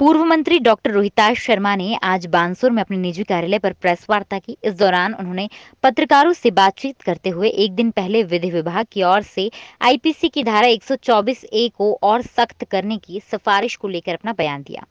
पूर्व मंत्री डॉक्टर रोहिताश शर्मा ने आज बानसूर में अपने निजी कार्यालय पर प्रेस वार्ता की। इस दौरान उन्होंने पत्रकारों से बातचीत करते हुए एक दिन पहले विधि विभाग की ओर से आईपीसी की धारा 124 ए को और सख्त करने की सिफारिश को लेकर अपना बयान दिया।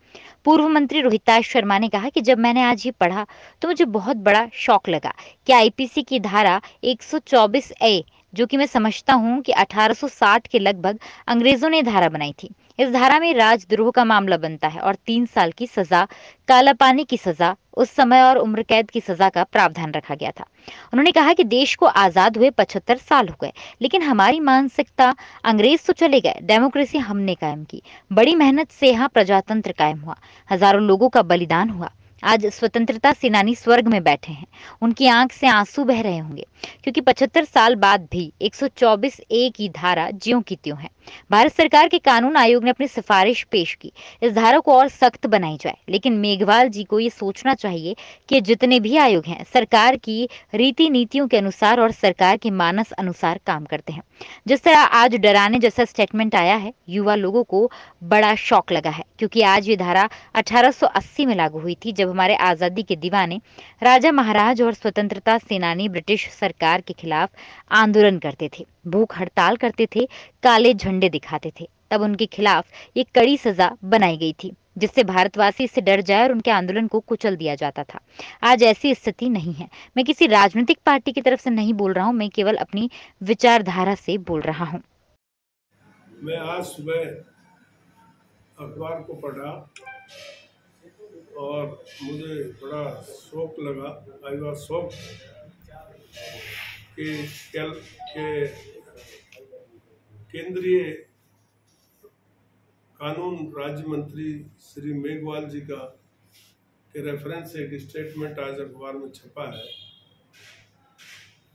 पूर्व मंत्री रोहिताश शर्मा ने कहा कि जब मैंने आज ये पढ़ा तो मुझे बहुत बड़ा शौक लगा कि आईपीसी की धारा 124 ए, जो कि मैं समझता हूं कि 1860 के लगभग अंग्रेजों ने धारा बनाई थी। इस धारा में राजद्रोह का मामला बनता है और 3 साल की सजा, कालापानी की सजा उस समय और उम्र कैद की सजा का प्रावधान रखा गया था। उन्होंने कहा कि देश को आजाद हुए 75 साल हो गए, लेकिन हमारी मानसिकता, अंग्रेज तो चले गए, डेमोक्रेसी हमने कायम की। बड़ी मेहनत से यहाँ प्रजातंत्र कायम हुआ, हजारों लोगों का बलिदान हुआ। आज स्वतंत्रता सेनानी स्वर्ग में बैठे हैं, उनकी आंख से आंसू बह रहे होंगे, क्योंकि 75 साल बाद भी 124 ए की धारा ज्यों की त्यों है। भारत सरकार के कानून आयोग ने अपनी सिफारिश पेश की, इस धारा को और सख्त बनाई जाए, लेकिन मेघवाल जी को ये सोचना चाहिए कि जितने भी आयोग हैं सरकार की रीति नीतियों के अनुसार और सरकार के मानस अनुसार काम करते हैं। जिस तरह आज डराने जैसा स्टेटमेंट आया है, युवा लोगों को बड़ा शौक लगा है, क्योंकि आज ये धारा 1880 में लागू हुई थी, जब हमारे आजादी के दीवाने राजा महाराज और स्वतंत्रता सेनानी ब्रिटिश सरकार के खिलाफ आंदोलन करते थे, भूख हड़ताल करते थे, काले झंडे दिखाते थे। तब उनके खिलाफ ये कड़ी सजा बनाई गई थी, जिससे भारतवासी इससे डर जाए और उनके आंदोलन को कुचल दिया जाता था। आज ऐसी स्थिति नहीं है। मैं किसी राजनीतिक पार्टी की तरफ से नहीं बोल रहा हूं, मैं केवल अपनी विचारधारा से बोल रहा हूं। मैं आज सुबह अखबार को पढ़ा और मुझे बड़ा शौक लगा। आई वॉज शौक कि केंद्रीय कानून राज्य मंत्री श्री मेघवाल जी का के रेफरेंस से एक स्टेटमेंट आज अखबार में छपा है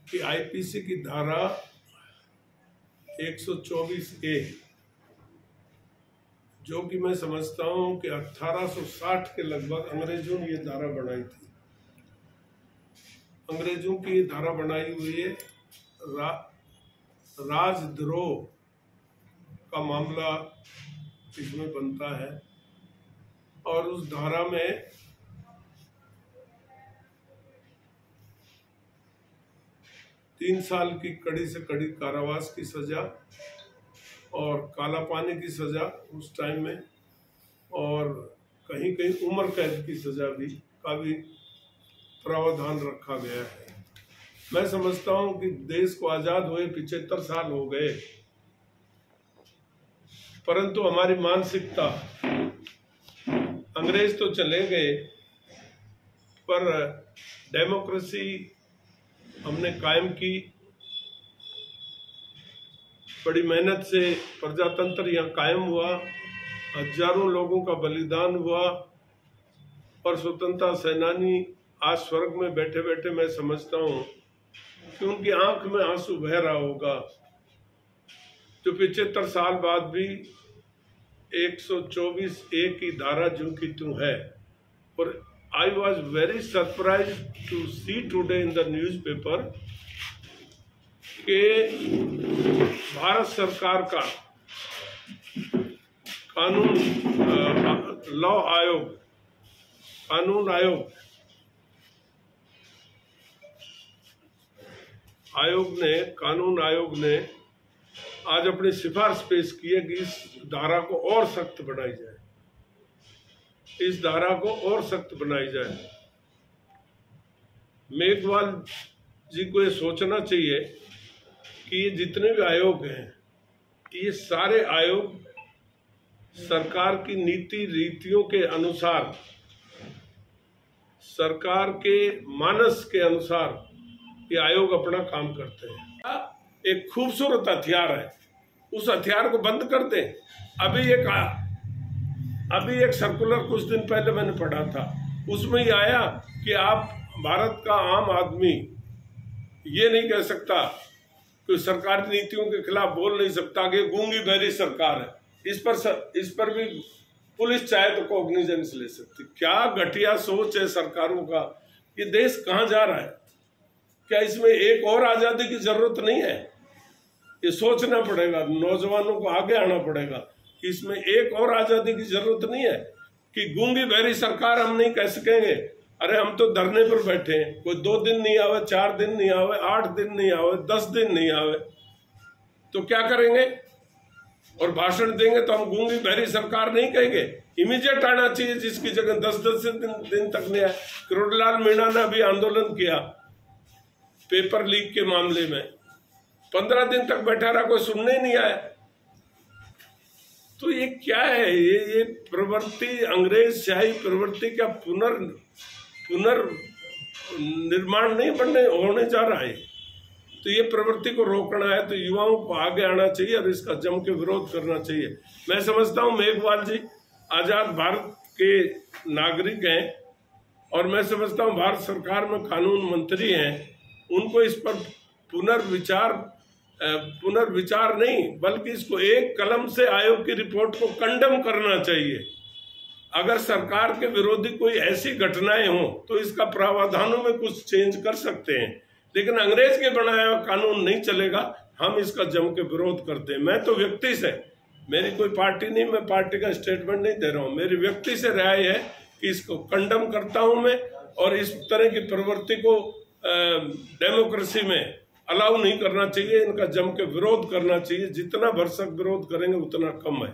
कि आईपीसी की धारा 124 ए, जो कि मैं समझता हूं कि 1860 के लगभग अंग्रेजों ने ये धारा बनाई थी। अंग्रेजों की धारा बनाई हुई है। राजद्रोह का मामला इसमें बनता है और उस धारा में तीन साल की कड़ी से कड़ी कारावास की सजा और काला पानी की सजा उस टाइम में, और कहीं कहीं उम्र कैद की सजा का भी प्रावधान रखा गया है। मैं समझता हूं कि देश को आजाद हुए 75 साल हो गए, परंतु हमारी मानसिकता, अंग्रेज तो चले गए पर डेमोक्रेसी हमने कायम की। बड़ी मेहनत से प्रजातंत्र यहाँ कायम हुआ, हजारों लोगों का बलिदान हुआ और स्वतंत्रता सेनानी आज स्वर्ग में बैठे बैठे मैं समझता हूँ कि उनकी आंख में आंसू बह रहा होगा, जो 75 साल बाद भी 124 ए की धारा जो की त्यों है। और I was very surprise to see today in the newspaper कि भारत सरकार का कानून आयोग ने आज अपनी सिफारिश पेश की है कि इस धारा को और सख्त बनाई जाए, इस धारा को और सख्त बनाई जाए। मेघवाल जी को ये सोचना चाहिए कि ये जितने भी आयोग हैं, ये सारे आयोग सरकार की नीति रीतियों के अनुसार, सरकार के मानस के अनुसार ये आयोग अपना काम करते हैं। एक खूबसूरत हथियार है, उस हथियार को बंद कर दें। अभी एक सर्कुलर कुछ दिन पहले मैंने पढ़ा था, उसमें ही आया कि आप भारत का आम आदमी ये नहीं कह सकता, कोई सरकारी नीतियों के खिलाफ बोल नहीं सकता कि गूंगी बहरी सरकार है। इस पर भी पुलिस चाहे तो कॉग्निजेंस ले सकती। क्या घटिया सोच है सरकारों का। ये देश कहाँ जा रहा है? क्या इसमें एक और आजादी की जरूरत नहीं है? ये सोचना पड़ेगा, नौजवानों को आगे आना पड़ेगा कि इसमें एक और आजादी की जरूरत नहीं है। कि गूंगी बहरी सरकार हम नहीं कह सकेंगे। अरे हम तो धरने पर बैठे हैं, कोई 2 दिन नहीं आवे, 4 दिन नहीं आवे, 8 दिन नहीं आवे, 10 दिन नहीं आवे, तो क्या करेंगे? और भाषण देंगे तो हम गूंगी बहरी सरकार नहीं कहेंगे। इमीडिएट आना चाहिए, जिसकी जगह 10-10 दिन तक नहीं आया। करोड़लाल मीणा ने अभी आंदोलन किया पेपर लीक के मामले में, 15 दिन तक बैठा रहा, कोई सुनने ही नहीं आया। तो ये क्या है? ये प्रवृत्ति, अंग्रेज शाही प्रवृत्ति का पुनर्निर्माण नहीं होने जा रहा है। तो ये प्रवृत्ति को रोकना है तो युवाओं को आगे आना चाहिए और इसका जम के विरोध करना चाहिए। मैं समझता हूँ मेघवाल जी आजाद भारत के नागरिक हैं और मैं समझता हूँ भारत सरकार में कानून मंत्री हैं, उनको इस पर पुनर्विचार नहीं बल्कि इसको एक कलम से आयोग की रिपोर्ट को कंडम करना चाहिए। अगर सरकार के विरोधी कोई ऐसी घटनाएं हो तो इसका प्रावधानों में कुछ चेंज कर सकते हैं, लेकिन अंग्रेज के बनाया हुआ कानून नहीं चलेगा। हम इसका जम के विरोध करते हैं। मैं तो व्यक्ति से, मेरी कोई पार्टी नहीं, मैं पार्टी का स्टेटमेंट नहीं दे रहा हूं, मेरी व्यक्ति से राय है कि इसको कंडम करता हूं मैं, और इस तरह की प्रवृत्ति को डेमोक्रेसी में अलाउ नहीं करना चाहिए। इनका जम के विरोध करना चाहिए। जितना भरसक विरोध करेंगे उतना कम है।